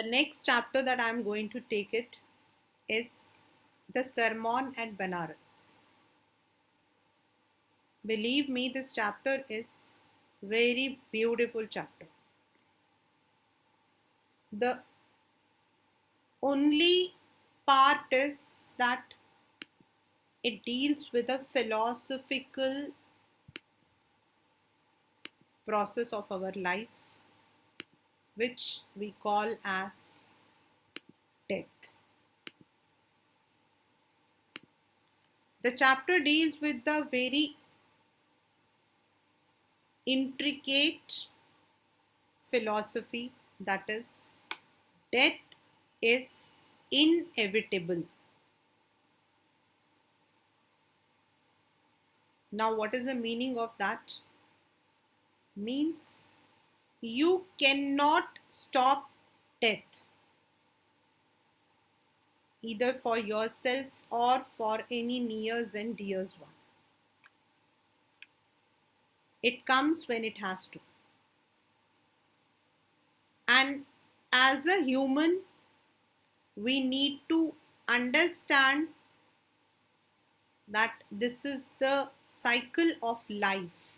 The next chapter that I'm going to take it is the Sermon at Banaras. Believe me, this chapter is very beautiful chapter. The only part is that it deals with a philosophical process of our life, which we call as death. The chapter deals with the very intricate philosophy that is, death is inevitable. Now, what is the meaning of that? Means you cannot stop death, either for yourselves or for any nears and dears one. It comes when it has to. And as a human, we need to understand that this is the cycle of life.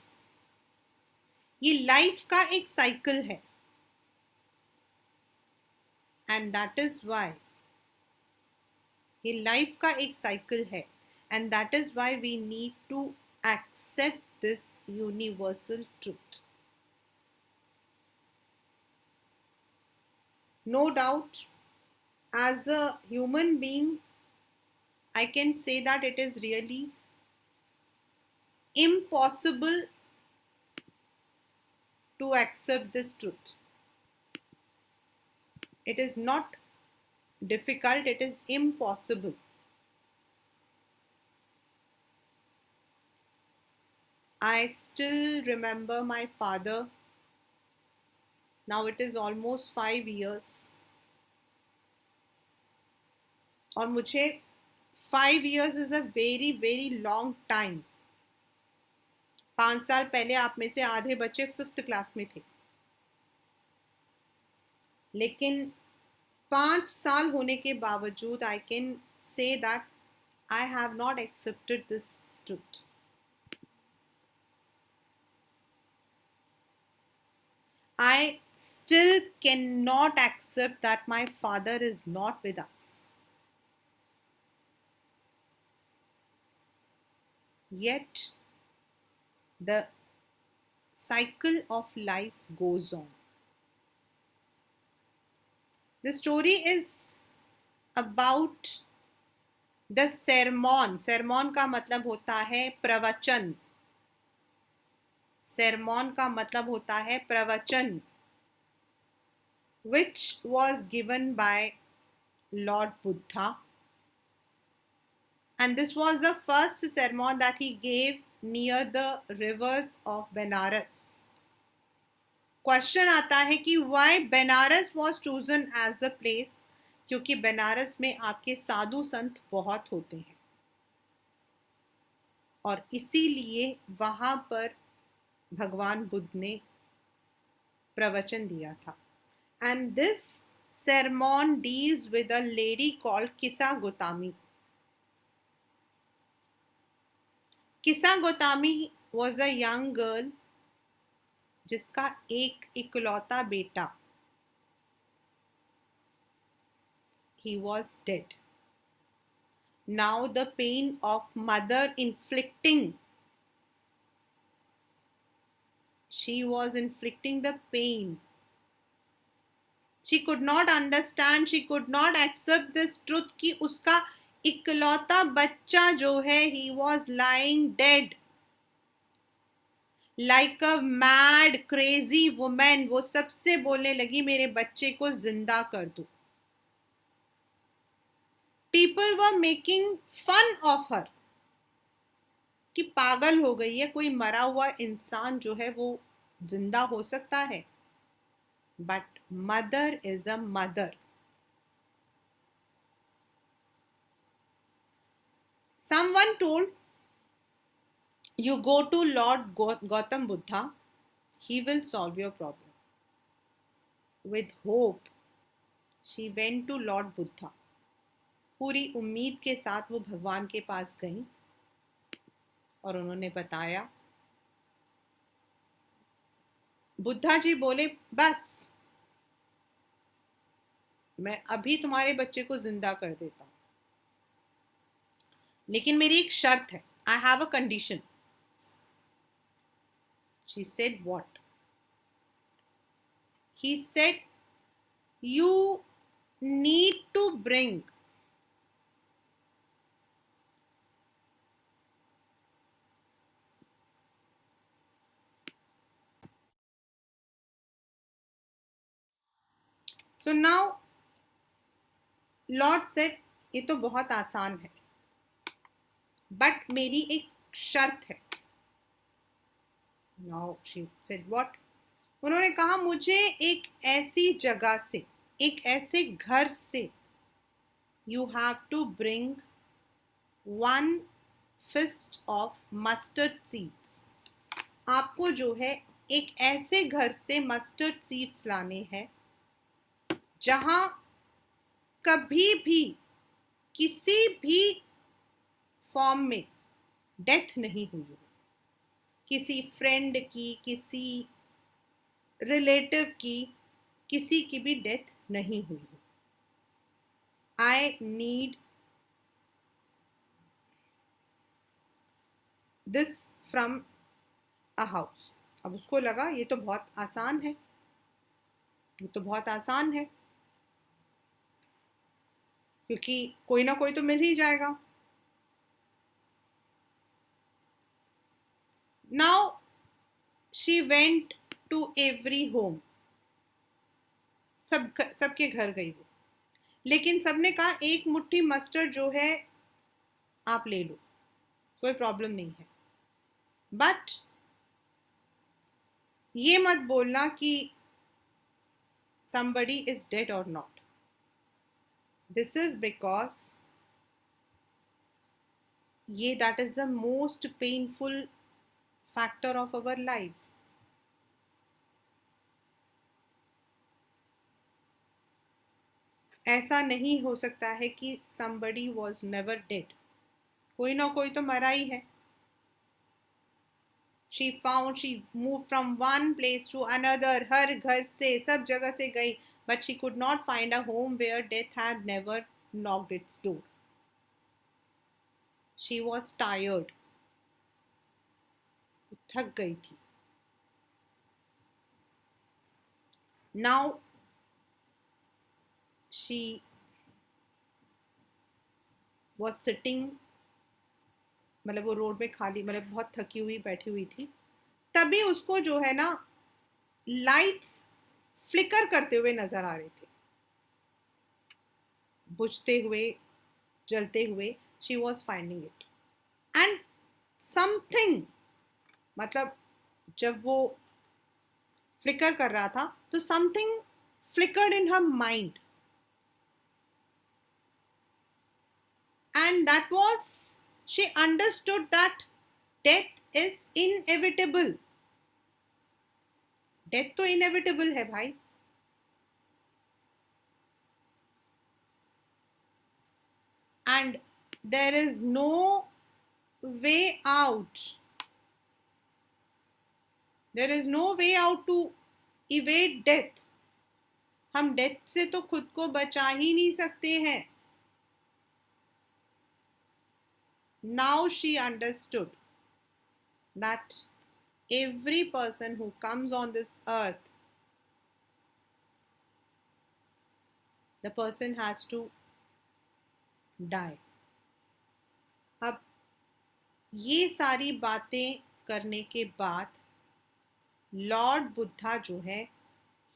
ये life का एक cycle है, and that is why ये life का एक cycle है, and that is why we need to accept this universal truth. No doubt, as a human being, I can say that it is really impossible to accept this truth. It is not difficult, it is impossible. I still remember my father. Now it is almost 5 years. और मुझे 5 years is a very very long time. 5 साल पहले आप में से आधे बच्चे 5th class में थे, लेकिन 5 साल होने के बावजूद I can say that I have not accepted this truth. I still cannot accept that my father is not with us. Yet, the cycle of life goes on. The story is about the sermon. Sermon का मतलब होता है प्रवचन. Sermon का मतलब होता है प्रवचन, which was given by Lord Buddha. And this was the first sermon that he gave near the rivers of Benares. Question आता है कि why Benares was chosen as a place? क्योंकि बनारस में आपके साधु संत बहुत होते हैं और इसीलिए वहां पर भगवान बुद्ध ने प्रवचन दिया था. And this sermon deals with a lady called Kisa Gotami. Kisa Gotami was a young girl जिसका एक इकलौता बेटा, he was dead. Now the pain of mother inflicting, she was inflicting the pain. She could not understand, she could not accept this truth कि उसका इकलौता बच्चा जो है, he was lying dead. Like a mad crazy woman, वो सबसे बोलने लगी मेरे बच्चे को जिंदा कर दो. People were making fun of her कि पागल हो गई है, कोई मरा हुआ इंसान जो है वो जिंदा हो सकता है. But mother is a mother. Someone told, you go to Lord Gautam Buddha, he will solve your problem. With hope, she went to lord Buddha. पूरी उम्मीद के साथ वो भगवान के पास गई और उन्होंने बताया। बुद्धा जी बोले, बस मैं अभी तुम्हारे बच्चे को जिंदा कर देता हूं, लेकिन मेरी एक शर्त है। I have a condition. She said what? He said, you need to bring so now Lord said, ये तो बहुत आसान है, बट मेरी एक शर्त है। Now she said what? उन्होंने कहा, मुझे एक ऐसी जगह से, एक ऐसे घर से, you have to bring 1 fist of mustard seeds. आपको जो है एक ऐसे घर से मस्टर्ड सीड्स लाने हैं जहां कभी भी किसी भी फॉर्म में डेथ नहीं हुई हो, किसी फ्रेंड की, किसी रिलेटिव की, किसी की भी डेथ नहीं हुई हो। I need this from a house. अब उसको लगा ये तो बहुत आसान है, ये तो बहुत आसान है, क्योंकि कोई ना कोई तो मिल ही जाएगा। Now she went to every home. सबके घर गई वो, लेकिन सबने कहा एक मुट्ठी मस्टर्ड जो है आप ले लो, कोई प्रॉब्लम नहीं है, बट ये मत बोलना कि somebody is dead or not. This is because ये that is the most painful factor of our life. ऐसा नहीं हो सकता है कि somebody was never dead. कोई ना कोई तो मरा ही है। she moved from one place to another, हर घर से, सब जगह से गई, but she could not find a home where death had never knocked its door. She was tired. थक गई थी। Now she was sitting, मतलब वो रोड में खाली, मतलब बहुत थकी हुई बैठी हुई थी। तभी उसको जो है ना लाइट्स फ्लिकर करते हुए नजर आ रहे थे, बुझते हुए, जलते हुए। She was finding it and something, मतलब जब वो फ्लिकर कर रहा था तो something flickered in her mind, and that was, she understood that death is inevitable. Death तो इनएविटेबल है भाई। and there is no way out. There is no way out to evade death. हम death से तो खुद को बचा ही नहीं सकते हैं। Now she understood that every person who comes on this earth, the person has to die. अब ये सारी बातें करने के बाद लॉर्ड बुद्धा जो है,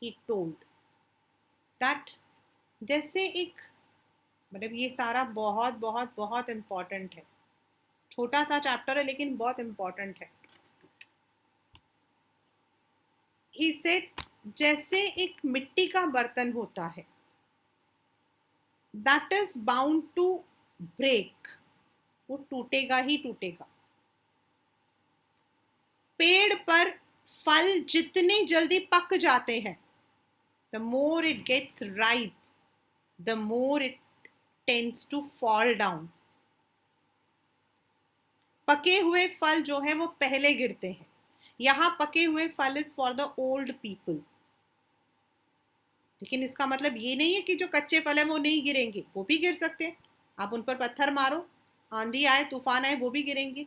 he told that, जैसे एक, मतलब ये सारा बहुत बहुत बहुत इम्पॉर्टेंट है, छोटा सा चैप्टर है लेकिन बहुत इम्पॉर्टेंट है। ही सेड, जैसे एक मिट्टी का बर्तन होता है, that is bound to break, वो टूटेगा ही टूटेगा। पेड़ पर फल जितने जल्दी पक जाते हैं, the more it gets ripe, the more it tends to fall down. पके हुए फल जो है वो पहले गिरते हैं. यहां पके हुए फल is for the old people. लेकिन इसका मतलब ये नहीं है कि जो कच्चे फल है वो नहीं गिरेंगे, वो भी गिर सकते हैं. आप उन पर पत्थर मारो, आंधी आए, तूफान आए, वो भी गिरेंगे.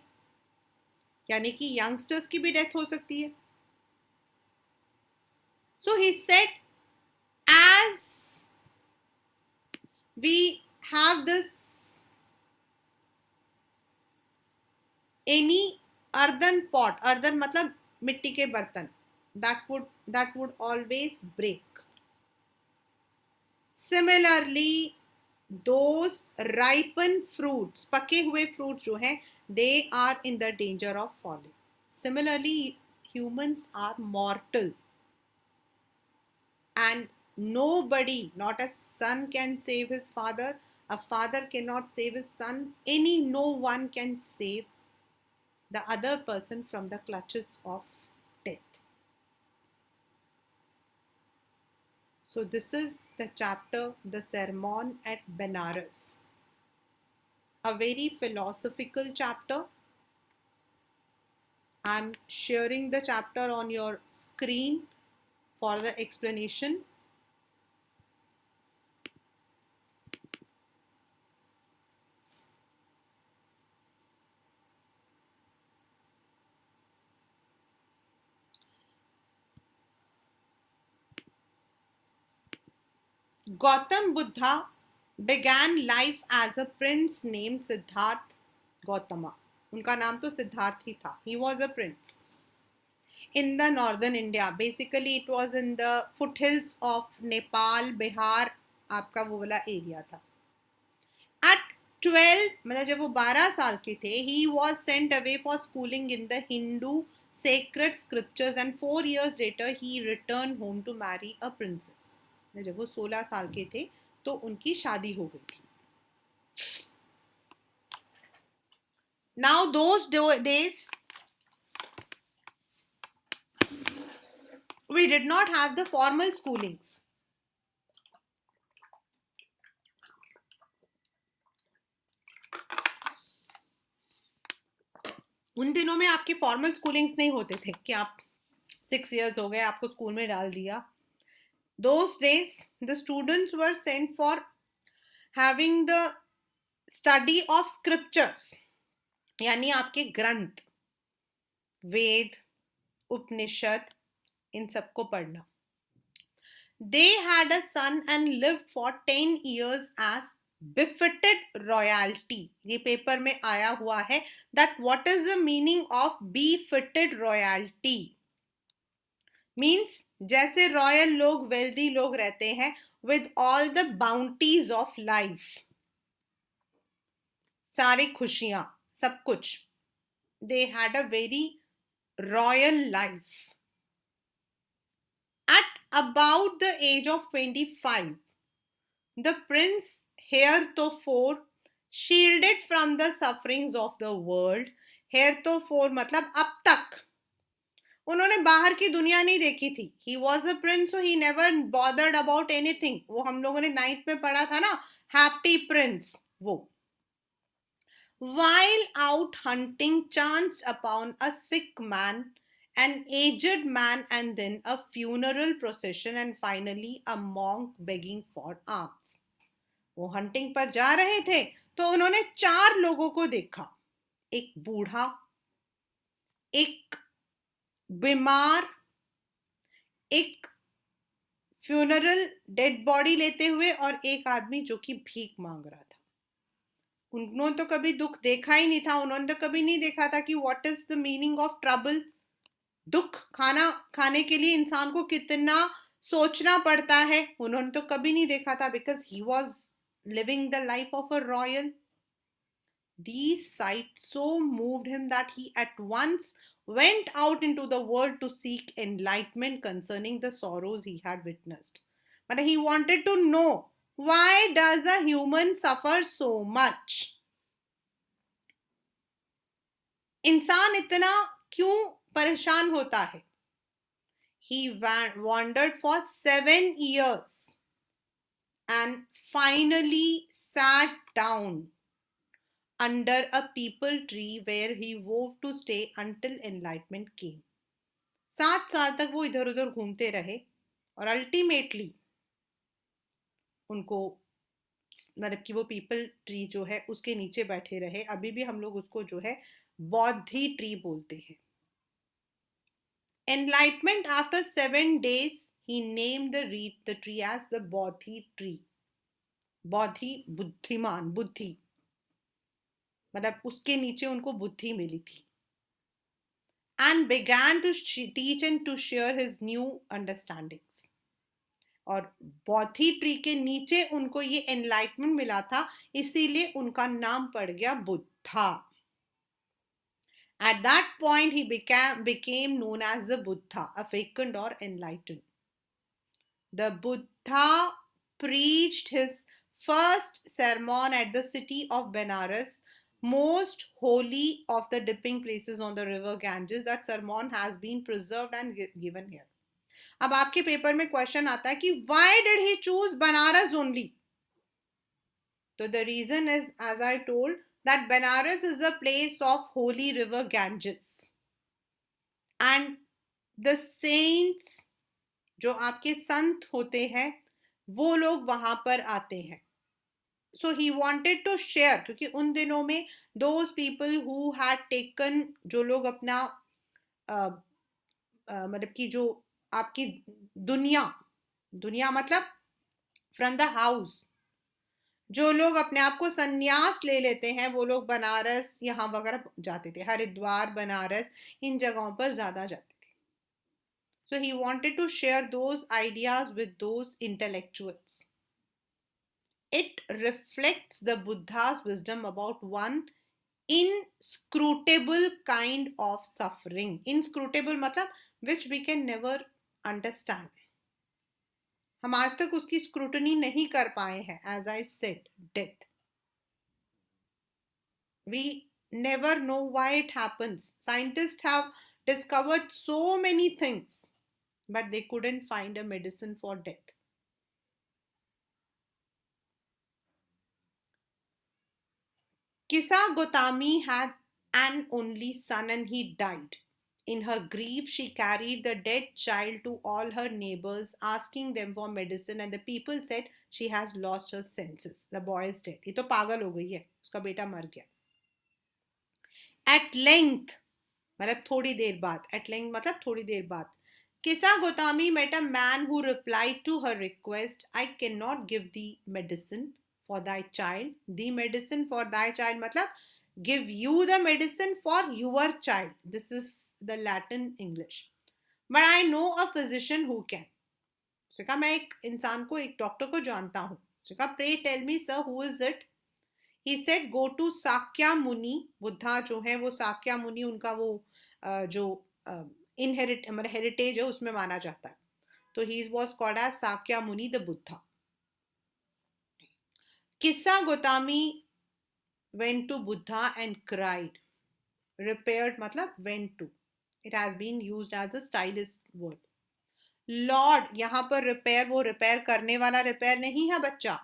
यानी कि यंगस्टर्स की भी डेथ हो सकती है. So he said, as we have this any earthen pot, earthen मतलब मिट्टी के बर्तन, that would always break. Similarly, those ripen fruits, पके हुए fruits जो हैं, they are in the danger of falling. Similarly, humans are mortal, and nobody, not a son can save his father, a father cannot save his son, no one can save the other person from the clutches of death. So this is the chapter, the Sermon at Benares, a very philosophical chapter. I'm sharing the chapter on your screen for the explanation. Gautam Buddha began life as a prince named Siddharth Gautama. उनका नाम तो सिद्धार्थ ही था. He was a prince in the northern India. Basically, it was in the foothills of Nepal, Bihar. आपका वो वाला area था. At 12, मतलब जब वो 12 साल के थे, he was sent away for schooling in the Hindu sacred scriptures, and 4 years later he returned home to marry a princess. जब वो 16 साल के थे तो उनकी शादी हो गई थी. Now those days we did not have the formal schoolings. उन दिनों में आपके फॉर्मल स्कूलिंग्स नहीं होते थे कि आप 6 years हो गए, आपको स्कूल में डाल दिया. Those days the students were sent for having the study of scriptures, यानी आपके ग्रंथ, वेद, उपनिषद, इन सबको पढ़ना. They had a son and lived for 10 years as befitted royalty. ये पेपर में आया हुआ है that what is the meaning of befitted royalty? Means जैसे रॉयल लोग, वेल्दी लोग रहते हैं with all the bounties of life, सारी खुशियां, सब कुछ. They had a very royal life. At about the age of 25, the prince heretofore shielded from the sufferings of the world. Heretofore मतलब अब तक उन्होंने बाहर की दुनिया नहीं देखी थी. He was a prince, so he never bothered about anything. वो हम लोगों ने 9th में पढ़ा था ना, happy prince. वो while out hunting chanced upon a sick man, an aged man, and then a funeral procession, and finally a monk begging for alms. वो हंटिंग पर जा रहे थे तो उन्होंने 4 लोगों को देखा. एक बूढ़ा, एक बीमार, एक फ्यूनरल डेड बॉडी लेते हुए, और एक आदमी जो कि भीख मांग रहा था. उन्होंने तो कभी दुख देखा ही नहीं था. उन्होंने तो कभी नहीं देखा था कि what is the meaning of trouble. दुख खाने के लिए इंसान को कितना सोचना पड़ता है, उन्होंने तो कभी नहीं देखा था, because he was living the life of a royal. These sights so moved him that he at once went out into the world to seek enlightenment concerning the sorrows he had witnessed. But he wanted to know, why does a human suffer so much? इंसान इतना क्यों परेशान होता है? He wandered for 7 years and finally sat down under a peepal tree where he vowed to stay until enlightenment came. 7 साल तक वो इधर उधर घूमते रहे और अल्टीमेटली उनको मतलब कि वो पीपल ट्री जो है उसके नीचे बैठे रहे. अभी भी हम लोग उसको जो है बौद्धि ट्री बोलते हैं. Enlightenment after 7 days, he named the tree as the Bodhi tree. Bodhi बुद्धिमान बुद्धि मतलब उसके नीचे उनको बुद्धि मिली थी. And began to teach and to share his new understandings. और बौद्धि ट्री के नीचे उनको ये एनलाइटमेंट मिला था, इसीलिए उनका नाम पड़ गया Buddha. At that point, he became known as the Buddha, awakened or enlightened. The Buddha preached his first sermon at the city of Benares, most holy of the dipping places on the river Ganges. That sermon has been preserved and given here. अब आपके paper में question आता है कि why did he choose Banaras only? So the reason is, as I told, that Benares is the place of holy river Ganges. And the saints, जो आपके संत होते हैं, वो लोग वहां पर आते हैं. So he wanted to share, क्योंकि उन दिनों में those people who had taken, जो लोग अपना मतलब कि जो आपकी दुनिया मतलब फ्रॉम द हाउस, जो लोग अपने आप को संन्यास ले लेते हैं, वो लोग बनारस यहाँ वगैरह जाते थे, हरिद्वार बनारस इन जगहों पर ज्यादा जाते थे. So he wanted to share those ideas with those intellectuals. It reflects the Buddha's wisdom about one inscrutable kind of suffering. Inscrutable मतलब which we can never understand. हम आज तक उसकी स्क्रूटनी नहीं कर पाए हैं. As I said, death. We never know why it happens. Scientists have discovered so many things, but they couldn't find a medicine for death. Kisa Gotami had an only son and he died. In her grief, she carried the dead child to all her neighbors, asking them for medicine, and the people said she has lost her senses. The boy is dead. ये तो पागल हो गई है, उसका बेटा मर गया. At length, मतलब थोड़ी देर बाद. At length मतलब थोड़ी देर बाद. Kisa Gotami met a man who replied to her request, I cannot give thee medicine for thy child. The medicine for thy child मतलब give you the medicine for your child. This is the Latin English. But I know a physician who can. उसने कहा मैं एक इंसान को, एक doctor को जानता हूँ. उसने कहा pray tell me sir, who is it? He said go to Sakya Muni. Buddha जो है वो साक्या मुनि, उनका वो जो मतलब हेरिटेज है उसमें माना जाता है. तो he was called as Sakya Muni the Buddha. Kissa Gotami went to Buddha and cried. Repaired मतलब went to. It has been used as a stylist word. Lord, यहाँ पर repair वो repair करने वाला repair नहीं है बच्चा.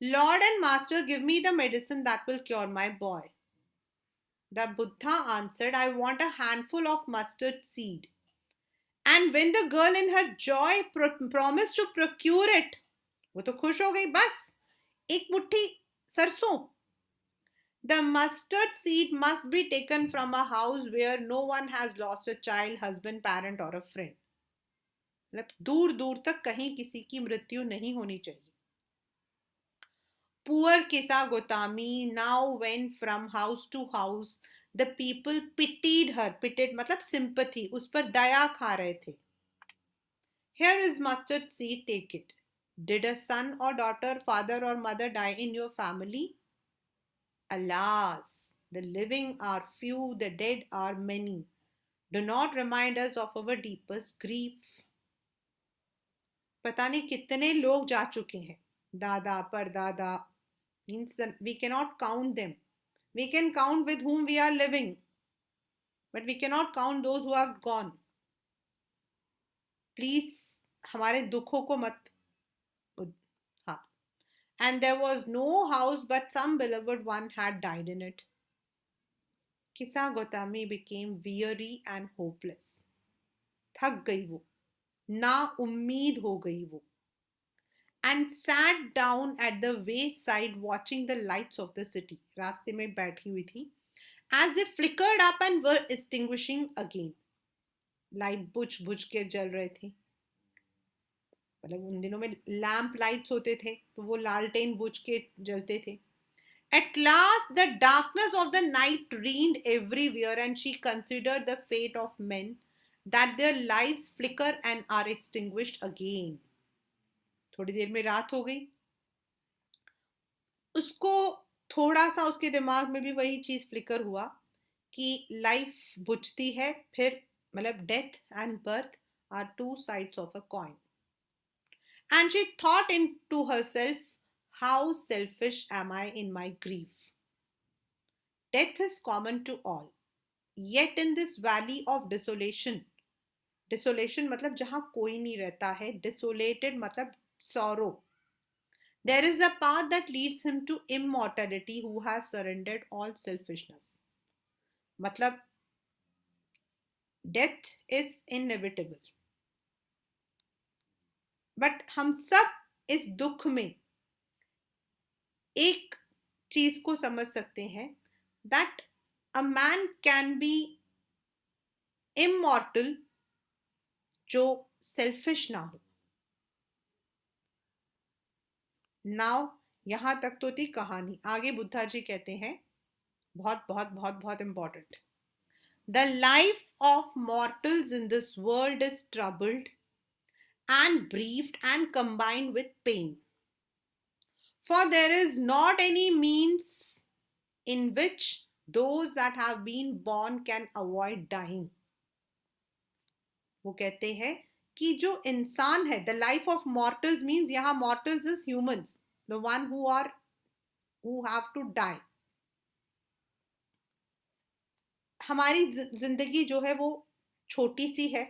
Lord and Master, give me the medicine that will cure my boy. The Buddha answered, I want a handful of mustard seed. And when the girl in her joy promised to procure it, वो तो खुश हो गई, बस एक मुट्ठी सरसों. The mustard seed must be taken from a house where no one has lost a child, husband, parent or a friend. मतलब दूर दूर तक कहीं किसी की मृत्यु नहीं होनी चाहिए. Poor Kisa Gotami now went from house to house. The people pitied her. Pitied मतलब sympathy. उस पर दया खा रहे थे. Here is mustard seed, take it. Did a son or daughter, father or mother die in your family? Alas, the living are few, the dead are many. Do not remind us of our deepest grief. पता नहीं कितने लोग जा चुके हैं. दादा परदादा means that we cannot count them. We can count with whom we are living, but we cannot count those who have gone. Please हमारे दुखों को मत and there was no house, but some beloved one had died in it. Kisa Gautami became weary and hopeless. थक गई वो, ना उम्मीद हो गई वो, and sat down at the wayside watching the lights of the city. रास्ते में बैठी हुई थी, as they flickered up and were extinguishing again. Light बुझ बुझ के जल रहे थे, मतलब उन दिनों में लैंप लाइट्स होते थे तो वो लालटेन बुझ के जलते थे. At last the darkness of the night reigned everywhere, and she considered the fate of men, that their lives flicker and are extinguished again. थोड़ी देर में रात हो गई. उसको थोड़ा सा उसके दिमाग में भी वही चीज फ्लिकर हुआ कि लाइफ बुझती है, फिर मतलब death and birth are two sides of a coin. And she thought into herself, how selfish am I in my grief? Death is common to all. Yet in this valley of desolation, desolation मतलब जहाँ कोई नहीं रहता है, desolated मतलब sorrow, there is a path that leads him to immortality who has surrendered all selfishness. मतलब death is inevitable. But हम सब इस दुख में एक चीज को समझ सकते हैं, that a man can be immortal जो सेल्फिश ना हो. नाउ यहां तक तो थी कहानी. आगे बुद्धा जी कहते हैं, बहुत बहुत बहुत बहुत important, the life of mortals in this world is troubled and briefed and combined with pain. For there is not any means in which those that have been born can avoid dying. वो कहते हैं कि जो इंसान है, the life of mortals means यहाँ mortals is humans, the one who have to die. हमारी जिंदगी जो है वो छोटी सी है.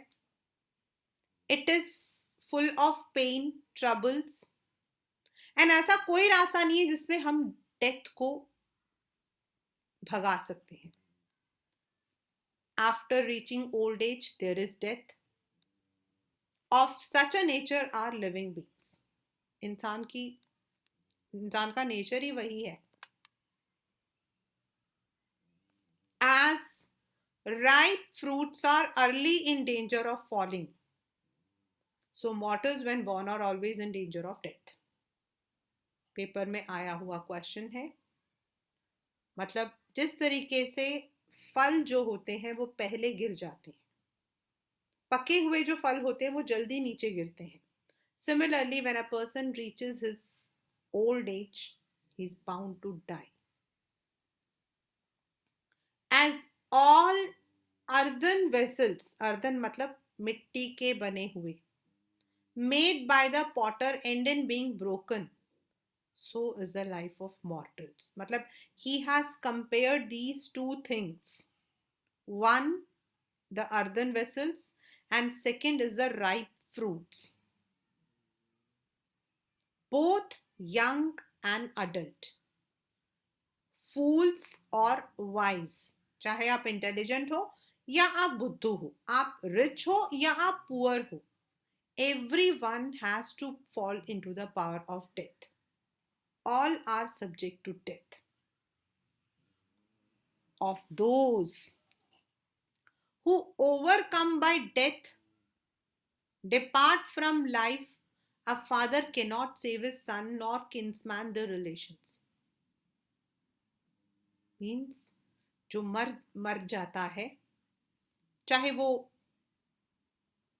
It is full of pain, troubles, and ऐसा कोई रास्ता नहीं है जिसमें हम डेथ को भगा सकते हैं. After reaching old age there is death. Of such a nature are living beings. इंसान का नेचर ही वही है. As ripe fruits are early in danger of falling, so mortals when born are always in danger of death. Paper में आया हुआ question है. मतलब जिस तरीके से फल जो होते हैं वो पहले गिर जाते हैं, पके हुए जो फल होते हैं वो जल्दी नीचे गिरते हैं. Similarly when a person reaches his old age, he is bound to die. As all earthen vessels, earthen मतलब मिट्टी के बने हुए, made by the potter and in being broken, so is the life of mortals. मतलब he has compared these two things. One, the earthen vessels, and second is the ripe fruits. Both young and adult. Fools or wise. चाहे आप intelligent हो या आप बुद्धू हो, आप rich हो या आप पुअर हो, everyone has to fall into the power of death. All are subject to death. Of those who overcome by death depart from life, a father cannot save his son, nor kinsman the relations. Means जो मर जाता है, चाहे वो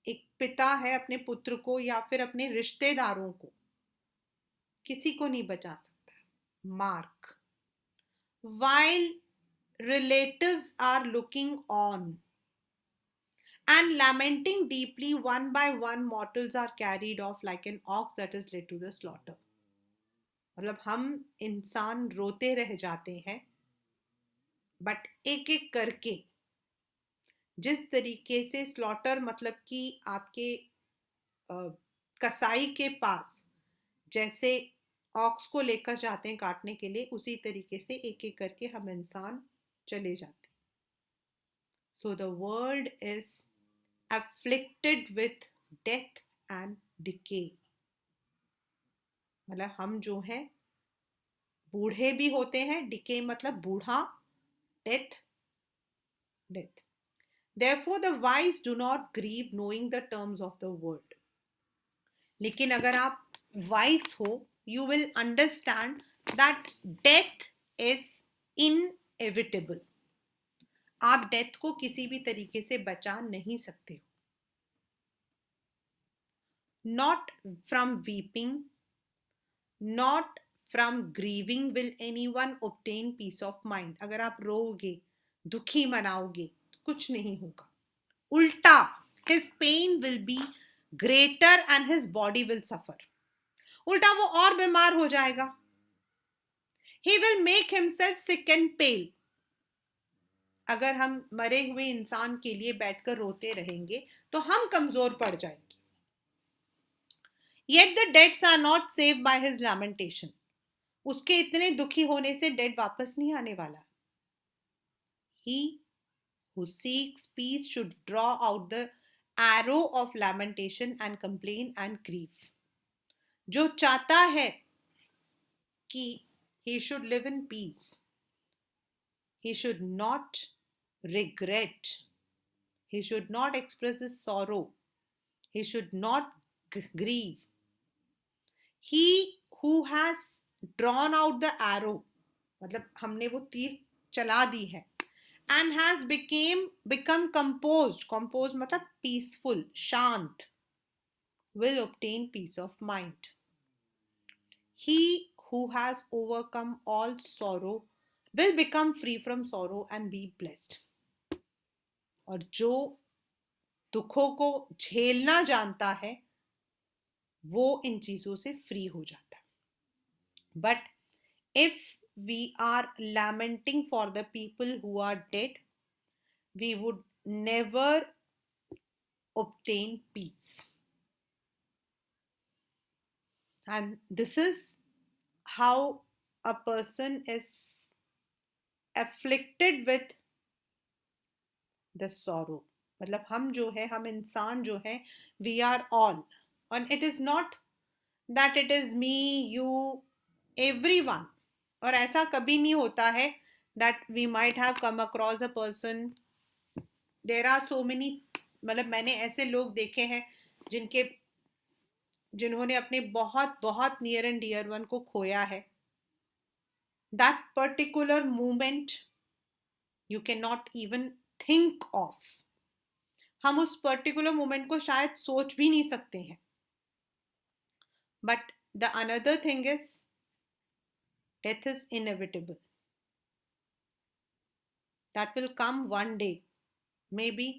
एक पिता है अपने पुत्र को या फिर अपने रिश्तेदारों को, किसी को नहीं बचा सकता. Mark. While relatives are looking on and lamenting deeply, one by one mortals are carried off like an ox that is led to the slaughter. मतलब हम इंसान रोते रह जाते हैं, बट एक एक करके, जिस तरीके से स्लॉटर मतलब कि आपके कसाई के पास जैसे ऑक्स को लेकर जाते हैं काटने के लिए, उसी तरीके से एक एक करके हम इंसान चले जाते हैं. So the world is afflicted with death and decay. मतलब हम जो हैं बूढ़े भी होते हैं, डिके मतलब बूढ़ा, death death. Therefore the wise do not grieve knowing the terms of the word. लेकिन अगर आप wise हो, you will understand that death is inevitable. आप डेथ को किसी भी तरीके से बचा नहीं सकते हो. Not from weeping, not from grieving will anyone obtain peace of mind. अगर आप रोओगे, दुखी मनाओगे, कुछ नहीं होगा. उल्टा, his pain will be greater and his body will suffer. उल्टा वो और बीमार हो जाएगा. He will make himself sick and pale. अगर हम मरे हुए इंसान के लिए बैठकर रोते रहेंगे तो हम कमजोर पड़ जाएंगे. Yet the deads are not saved by his lamentation. उसके इतने दुखी होने से डेड वापस नहीं आने वाला. He who seeks peace should draw out the arrow of lamentation and complain and grief. जो चाहता है कि he should live in peace, he should not regret, he should not express his sorrow, he should not grieve. He who has drawn out the arrow, मतलब हमने वो तीर चला दी है, and has become composed मतलब peaceful, शांत, will obtain peace of mind. He who has overcome all sorrow will become free from sorrow and be blessed. और जो दुखों को झेलना जानता है वो इन चीजों से फ्री हो जाता है. But if we are lamenting for the people who are dead, we would never obtain peace. And this is how a person is afflicted with the sorrow. मतलब हम जो है, हम इंसान जो है, we are all, and it is not that it is me, you, everyone. और ऐसा कभी नहीं होता है that we might have come across a person. There are so many, मतलब मैंने ऐसे लोग देखे हैं जिन्होंने अपने बहुत बहुत नियर एंड डियर वन को खोया है. That particular moment you cannot even think of. हम उस पर्टिकुलर मोमेंट को शायद सोच भी नहीं सकते हैं. But the another thing is death is inevitable. That will come one day. May be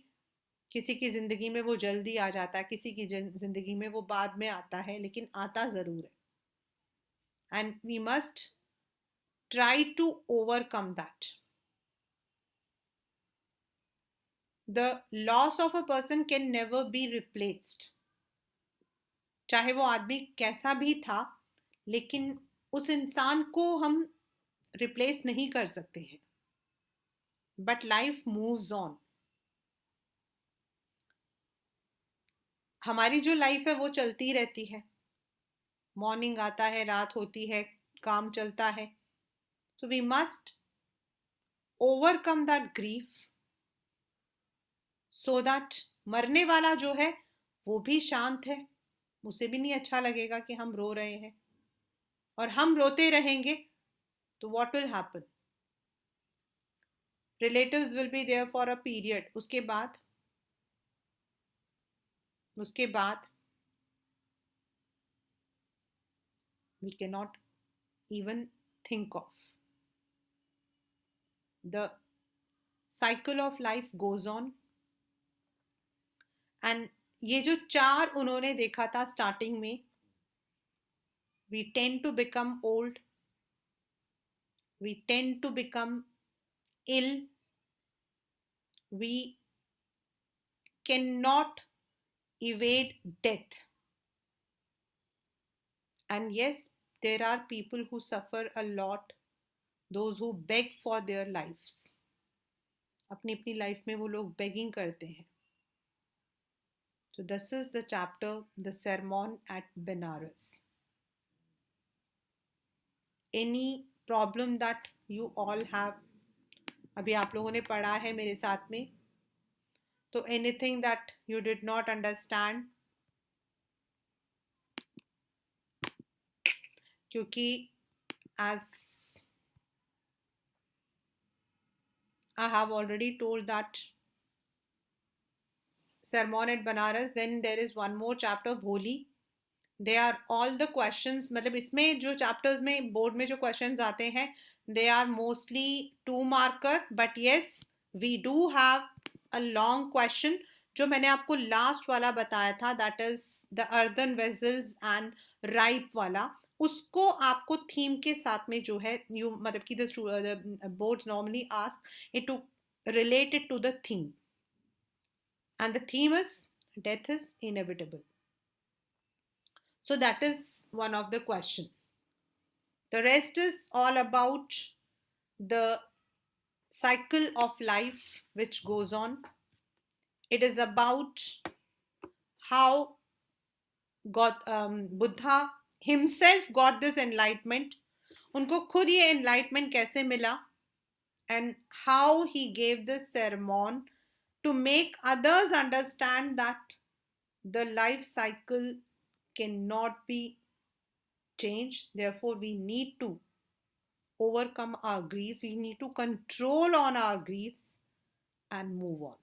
किसी की जिंदगी में वो जल्दी आ जाता है, किसी की जिंदगी में वो बाद में आता है, लेकिन आता जरूर है. And we must try to overcome that. The loss of a person can never be replaced. चाहे वो आदमी कैसा भी था, लेकिन उस इंसान को हम रिप्लेस नहीं कर सकते हैं. But life moves on. हमारी जो लाइफ है वो चलती रहती है. मॉर्निंग आता है, रात होती है, काम चलता है. So we must overcome that grief so that मरने वाला जो है वो भी शांत है. उसे भी नहीं अच्छा लगेगा कि हम रो रहे हैं. और हम रोते रहेंगे तो what will happen? Relatives will be there for a period. उसके बाद we cannot even think of. The cycle of life goes on. And ये जो 4 उन्होंने देखा था स्टार्टिंग में, we tend to become old, we tend to become ill, we cannot evade death. And yes, there are people who suffer a lot, those who beg for their lives. अपनी अपनी life में वो लोग begging करते हैं. So this is the chapter, the sermon at Benares. Any problem that you all have? अभी आप लोगों ने पढ़ा है मेरे साथ में. तो anything that you did not understand? क्योंकि as I have already told that sermon at Banaras, then there is one more chapter, Bholi. They are all the questions, मतलब इसमें जो chapters में board में जो questions आते हैं, they are mostly 2 marker, but yes, we do have a long question जो मैंने आपको last वाला बताया था, that is the earthen vessels and ripe वाला, उसको आपको theme के साथ में जो है, you मतलब कि the boards normally ask it to relate it to the theme, and the theme is death is inevitable. So that is one of the question. The rest is all about the cycle of life which goes on. It is about how Buddha himself got this enlightenment. उनको खुद ये enlightenment कैसे मिला, and how he gave this sermon to make others understand that the life cycle cannot be changed. Therefore, we need to overcome our griefs. We need to control on our griefs and move on.